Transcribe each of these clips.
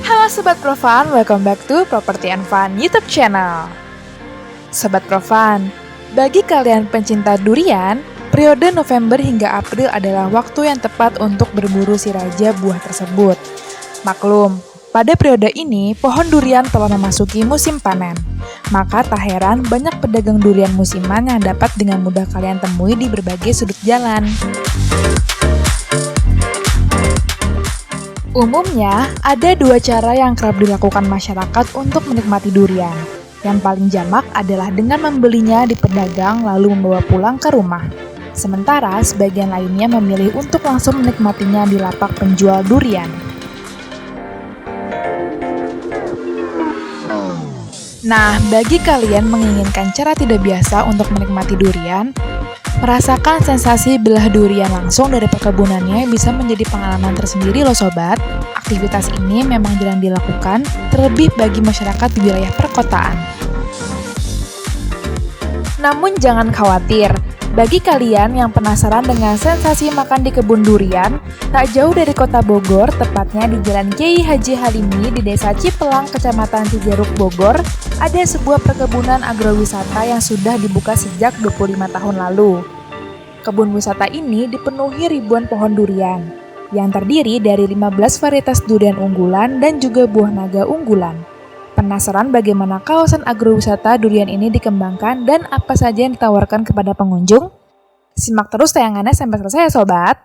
Halo Sobat Profan, welcome back to Property and Fun YouTube channel. Sobat Profan, bagi kalian pencinta durian, periode November hingga April adalah waktu yang tepat untuk berburu si raja buah tersebut. Maklum, pada periode ini pohon durian telah memasuki musim panen. Maka tak heran banyak pedagang durian musiman yang dapat dengan mudah kalian temui di berbagai sudut jalan. Umumnya, ada dua cara yang kerap dilakukan masyarakat untuk menikmati durian. Yang paling jamak adalah dengan membelinya di pedagang lalu membawa pulang ke rumah. Sementara sebagian lainnya memilih untuk langsung menikmatinya di lapak penjual durian. Nah, bagi kalian menginginkan cara tidak biasa untuk menikmati durian, merasakan sensasi belah durian langsung dari perkebunannya bisa menjadi pengalaman tersendiri loh sobat. Aktivitas ini memang jarang dilakukan, terlebih bagi masyarakat di wilayah perkotaan. Namun jangan khawatir, bagi kalian yang penasaran dengan sensasi makan di kebun durian, tak jauh dari kota Bogor, tepatnya di Jalan Kiai Haji Halimi di Desa Cipelang, Kecamatan Cijeruk, Bogor, ada sebuah perkebunan agrowisata yang sudah dibuka sejak 25 tahun lalu. Kebun wisata ini dipenuhi ribuan pohon durian, yang terdiri dari 15 varietas durian unggulan dan juga buah naga unggulan. Penasaran bagaimana kawasan agrowisata durian ini dikembangkan dan apa saja yang ditawarkan kepada pengunjung? Simak terus tayangannya sampai selesai ya sobat!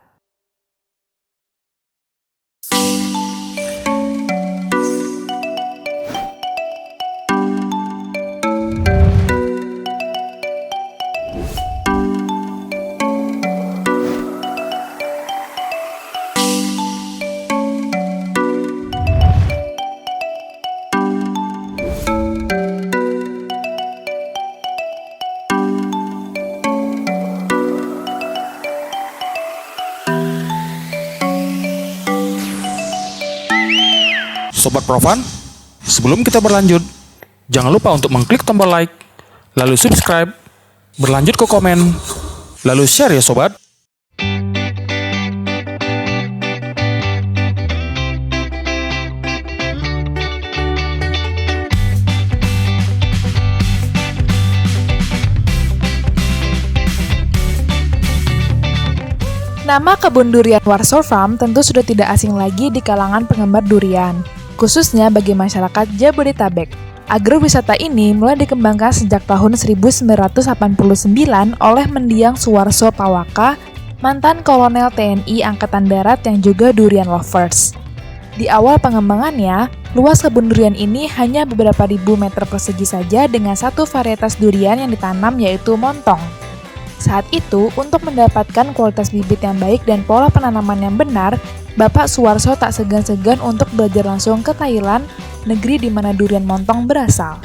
Sobat Profan, sebelum kita berlanjut, jangan lupa untuk mengklik tombol like, lalu subscribe, berlanjut ke komen, lalu share ya sobat. Nama kebun durian Warsaw Farm tentu sudah tidak asing lagi di kalangan penggemar durian, khususnya bagi masyarakat Jabodetabek. Agrowisata ini mulai dikembangkan sejak tahun 1989 oleh mendiang Suwarso Pawaka, mantan kolonel TNI Angkatan Darat yang juga durian lovers. Di awal pengembangannya, luas kebun durian ini hanya beberapa ribu meter persegi saja dengan satu varietas durian yang ditanam yaitu montong. Saat itu, untuk mendapatkan kualitas bibit yang baik dan pola penanaman yang benar, Bapak Suwarso tak segan-segan untuk belajar langsung ke Thailand, negeri di mana durian montong berasal.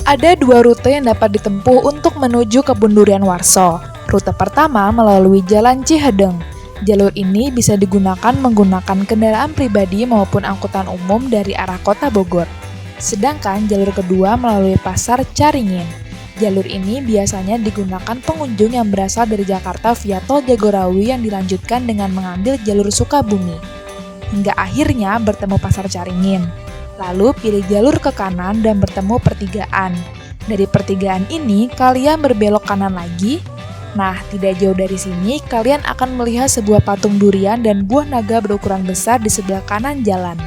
Ada dua rute yang dapat ditempuh untuk menuju kebun durian Warsaw. Rute pertama melalui Jalan Cihedeng. Jalur ini bisa digunakan menggunakan kendaraan pribadi maupun angkutan umum dari arah kota Bogor. Sedangkan jalur kedua melalui Pasar Caringin. Jalur ini biasanya digunakan pengunjung yang berasal dari Jakarta via Tol Jagorawi yang dilanjutkan dengan mengambil jalur Sukabumi. Hingga akhirnya bertemu Pasar Caringin. Lalu pilih jalur ke kanan dan bertemu pertigaan. Dari pertigaan ini, kalian berbelok kanan lagi. Nah, tidak jauh dari sini, kalian akan melihat sebuah patung durian dan buah naga berukuran besar di sebelah kanan jalan.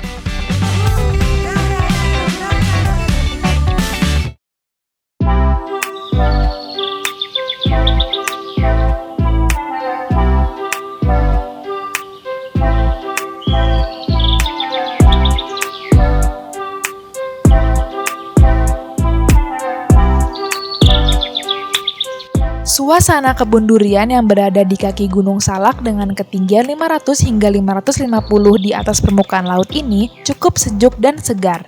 Suasana kebun durian yang berada di kaki Gunung Salak dengan ketinggian 500 hingga 550 di atas permukaan laut ini cukup sejuk dan segar.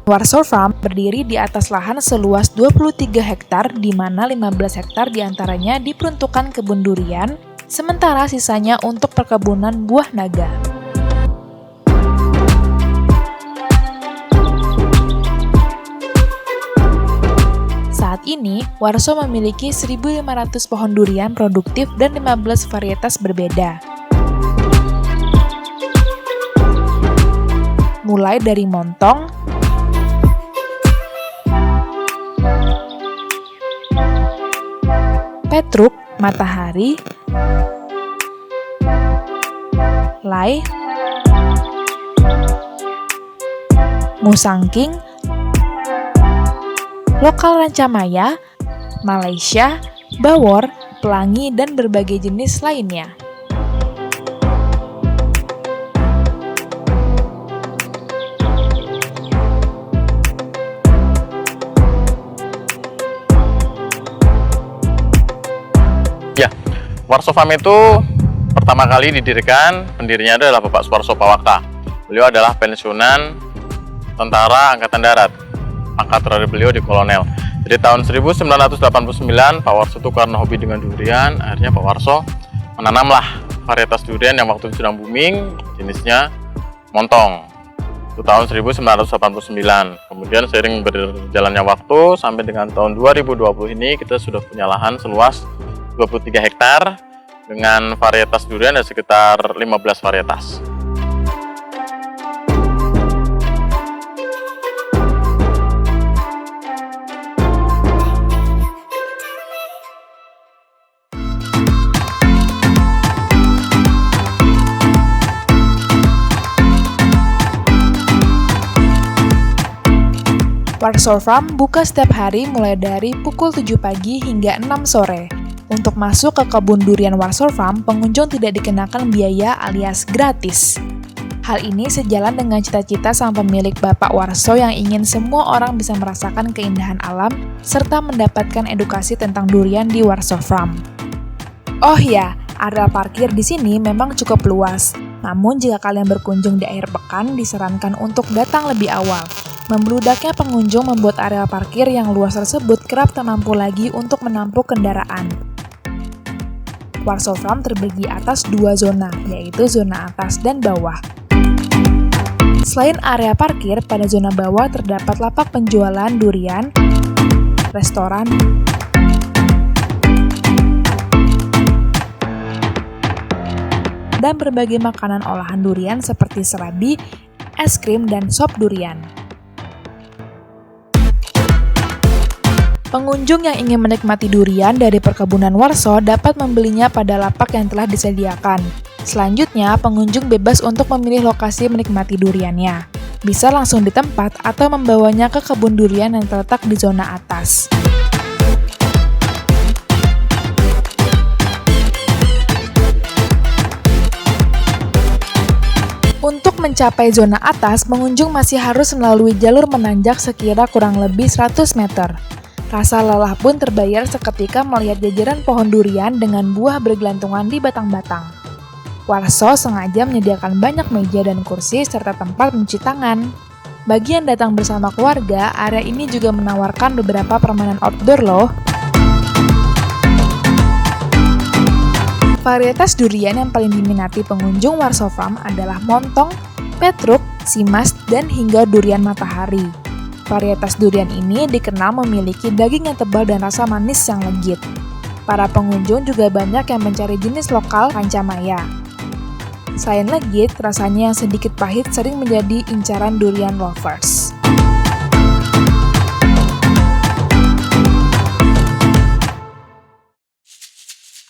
Warsaw Farm berdiri di atas lahan seluas 23 hektar di mana 15 hektar diantaranya diperuntukkan kebun durian, sementara sisanya untuk perkebunan buah naga. Warso memiliki 1.500 pohon durian produktif dan 15 varietas berbeda. Mulai dari montong, petruk, matahari, lai, musangking, lokal rancamaya, Malaysia, bawor, pelangi, dan berbagai jenis lainnya. Ya, Warso Farm itu pertama kali didirikan, pendirinya adalah Bapak Suwarso Pawakta. Beliau adalah pensiunan Tentara Angkatan Darat. Pangkat terakhir beliau di kolonel. Jadi tahun 1989 Pak Warso itu karena hobi dengan durian, akhirnya Pak Warso menanamlah varietas durian yang waktu itu sedang booming, jenisnya montong. Itu tahun 1989. Kemudian seiring berjalannya waktu sampai dengan tahun 2020 ini kita sudah punya lahan seluas 23 hektar dengan varietas durian ada sekitar 15 varietas. Warso Farm buka setiap hari mulai dari pukul 7 pagi hingga 6 sore. Untuk masuk ke kebun durian Warso Farm, pengunjung tidak dikenakan biaya alias gratis. Hal ini sejalan dengan cita-cita sang pemilik Bapak Warso yang ingin semua orang bisa merasakan keindahan alam serta mendapatkan edukasi tentang durian di Warso Farm. Oh ya, area parkir di sini memang cukup luas. Namun jika kalian berkunjung di akhir pekan, disarankan untuk datang lebih awal. Membludaknya pengunjung membuat area parkir yang luas tersebut kerap tak mampu lagi untuk menampung kendaraan. Warso Farm terbagi atas 2 zona, yaitu zona atas dan bawah. Selain area parkir, pada zona bawah terdapat lapak penjualan durian, restoran, dan berbagai makanan olahan durian seperti serabi, es krim, dan sop durian. Pengunjung yang ingin menikmati durian dari perkebunan Warso dapat membelinya pada lapak yang telah disediakan. Selanjutnya, pengunjung bebas untuk memilih lokasi menikmati duriannya. Bisa langsung di tempat atau membawanya ke kebun durian yang terletak di zona atas. Untuk mencapai zona atas, pengunjung masih harus melalui jalur menanjak sekira kurang lebih 100 meter. Rasa lelah pun terbayar seketika melihat jajaran pohon durian dengan buah bergelantungan di batang-batang. Warso sengaja menyediakan banyak meja dan kursi serta tempat mencuci tangan. Bagi yang datang bersama keluarga, area ini juga menawarkan beberapa permainan outdoor loh. Varietas durian yang paling diminati pengunjung Warso Farm adalah montong, petruk, simas, dan hingga durian matahari. Varietas durian ini dikenal memiliki daging yang tebal dan rasa manis yang legit. Para pengunjung juga banyak yang mencari jenis lokal rancamaya. Selain legit, rasanya yang sedikit pahit sering menjadi incaran durian lovers.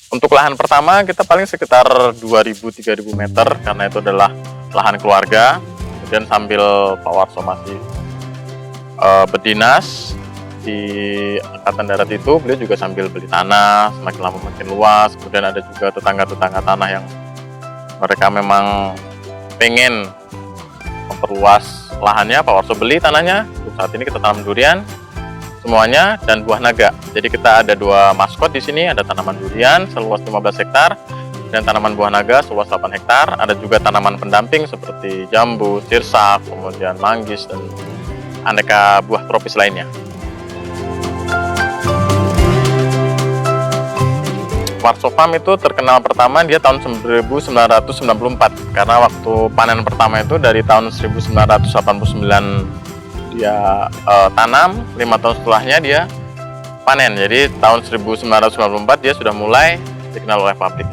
Untuk lahan pertama kita paling sekitar 2.000-3.000 meter karena itu adalah lahan keluarga. Kemudian sambil Pak Warso masih berdinas di Angkatan Darat itu, beliau juga sambil beli tanah, semakin lama makin luas. Kemudian ada juga tetangga-tetangga tanah yang mereka memang pengen memperluas lahannya. Pak Warso beli tanahnya. Untuk saat ini kita tanam durian semuanya dan buah naga. Jadi kita ada 2 maskot di sini, ada tanaman durian seluas 15 hektar dan tanaman buah naga seluas 8 hektar. Ada juga tanaman pendamping seperti jambu, sirsak, kemudian manggis dan aneka buah tropis lainnya. Warso Farm itu terkenal pertama dia tahun 1994 karena waktu panen pertama itu dari tahun 1989 dia tanam, 5 tahun setelahnya dia panen. Jadi tahun 1994 dia sudah mulai dikenal oleh pabrik.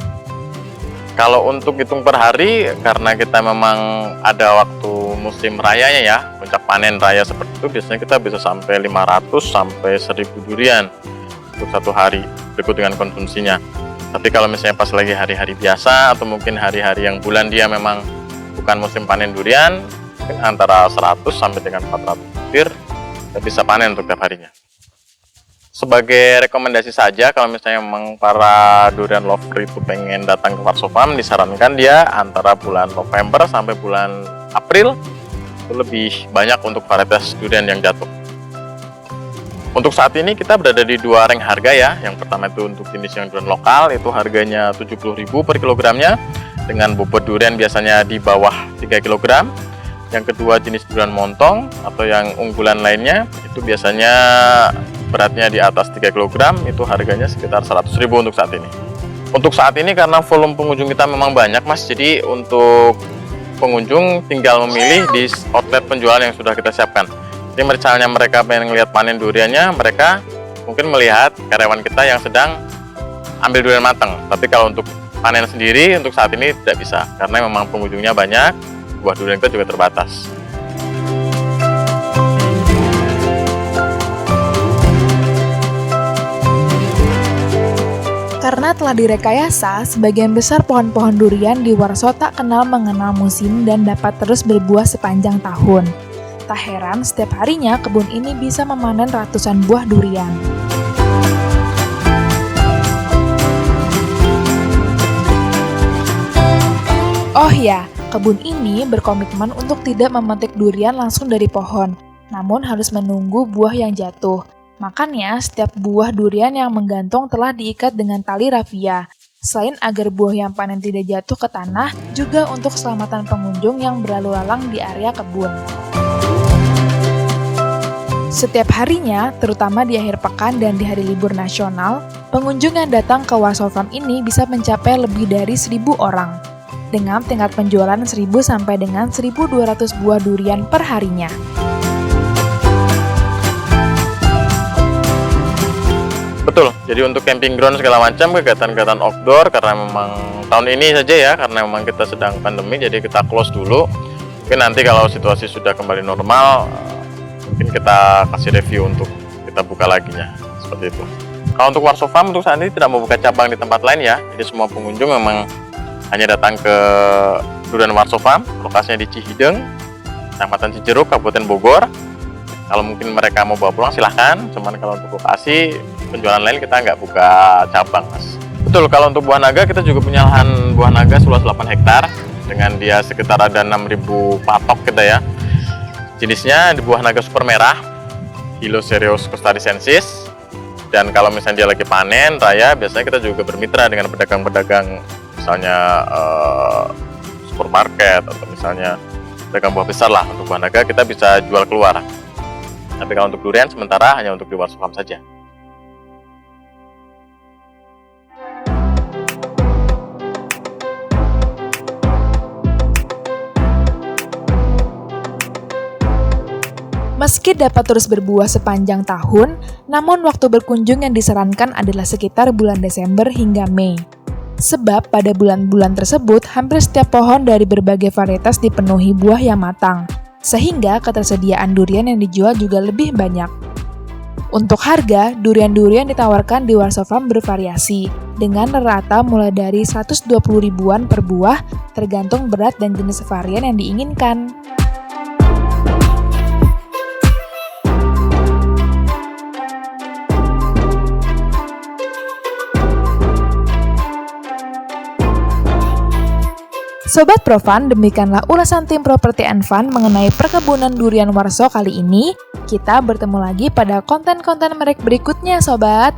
Kalau untuk hitung per hari, karena kita memang ada waktu musim rayanya ya, puncak panen raya seperti itu, biasanya kita bisa sampai 500 sampai 1000 durian untuk satu hari, berikut dengan konsumsinya. Tapi kalau misalnya pas lagi hari-hari biasa atau mungkin hari-hari yang bulan dia memang bukan musim panen durian, mungkin antara 100 sampai dengan 400 butir kita bisa panen untuk tiap harinya. Sebagai rekomendasi saja, kalau misalnya memang para durian lover itu pengen datang ke Warso-Farm, disarankan dia antara bulan November sampai bulan April itu lebih banyak untuk varietas durian yang jatuh. Untuk saat ini kita berada di dua rank harga ya. Yang pertama itu untuk jenis yang durian lokal, itu harganya 70.000 per kilogramnya dengan bobot durian biasanya di bawah 3 kg. Yang kedua jenis durian montong atau yang unggulan lainnya itu biasanya beratnya di atas 3 kg, itu harganya sekitar 100.000 untuk saat ini. Untuk saat ini karena volume pengunjung kita memang banyak Mas, jadi untuk pengunjung tinggal memilih di outlet penjualan yang sudah kita siapkan. Jadi misalnya mereka pengen lihat panen duriannya, mereka mungkin melihat karyawan kita yang sedang ambil durian matang. Tapi kalau untuk panen sendiri untuk saat ini tidak bisa, karena memang pengunjungnya banyak, buah durian kita juga terbatas. Karena telah direkayasa, sebagian besar pohon-pohon durian di Warso tak kenal mengenal musim dan dapat terus berbuah sepanjang tahun. Tak heran setiap harinya kebun ini bisa memanen ratusan buah durian. Oh ya, kebun ini berkomitmen untuk tidak memetik durian langsung dari pohon, namun harus menunggu buah yang jatuh. Makanya, setiap buah durian yang menggantung telah diikat dengan tali rafia. Selain agar buah yang panen tidak jatuh ke tanah, juga untuk keselamatan pengunjung yang berlalu lalang di area kebun. Setiap harinya, terutama di akhir pekan dan di hari libur nasional, pengunjung yang datang ke Warso-Farm ini bisa mencapai lebih dari 1.000 orang, dengan tingkat penjualan 1.000 sampai dengan 1.200 buah durian per harinya. Betul, jadi untuk camping ground segala macam, kegiatan-kegiatan outdoor, karena memang tahun ini saja ya, karena memang kita sedang pandemi, jadi kita close dulu. Mungkin nanti kalau situasi sudah kembali normal, mungkin kita kasih review untuk kita buka laginya, seperti itu. Kalau untuk Warso-Farm untuk saat ini tidak membuka cabang di tempat lain ya, jadi semua pengunjung memang hanya datang ke Durian Warso-Farm, lokasinya di Cihideng, Kecamatan Cijeruk, Kabupaten Bogor. Kalau mungkin mereka mau bawa pulang silahkan, cuman kalau untuk lokasi penjualan lain kita nggak buka cabang Mas. Betul, kalau untuk buah naga kita juga punya lahan buah naga seluas 8 hektar dengan dia sekitar ada 6.000 patok kita ya. Jenisnya di buah naga super merah, Hylocereus costaricensis. Dan kalau misalnya dia lagi panen raya, biasanya kita juga bermitra dengan pedagang-pedagang misalnya supermarket atau misalnya pedagang buah besar lah. Untuk buah naga kita bisa jual keluar. Tapi kalau untuk durian sementara hanya untuk di Warso-Farm saja. Meski dapat terus berbuah sepanjang tahun, namun waktu berkunjung yang disarankan adalah sekitar bulan Desember hingga Mei. Sebab pada bulan-bulan tersebut, hampir setiap pohon dari berbagai varietas dipenuhi buah yang matang, sehingga ketersediaan durian yang dijual juga lebih banyak. Untuk harga, durian-durian ditawarkan di Warso-Farm bervariasi, dengan rata mulai dari 120 ribuan per buah, tergantung berat dan jenis varian yang diinginkan. Sobat Profan, demikianlah ulasan tim Property and Fun mengenai perkebunan durian Warso kali ini. Kita bertemu lagi pada konten-konten menarik berikutnya, Sobat.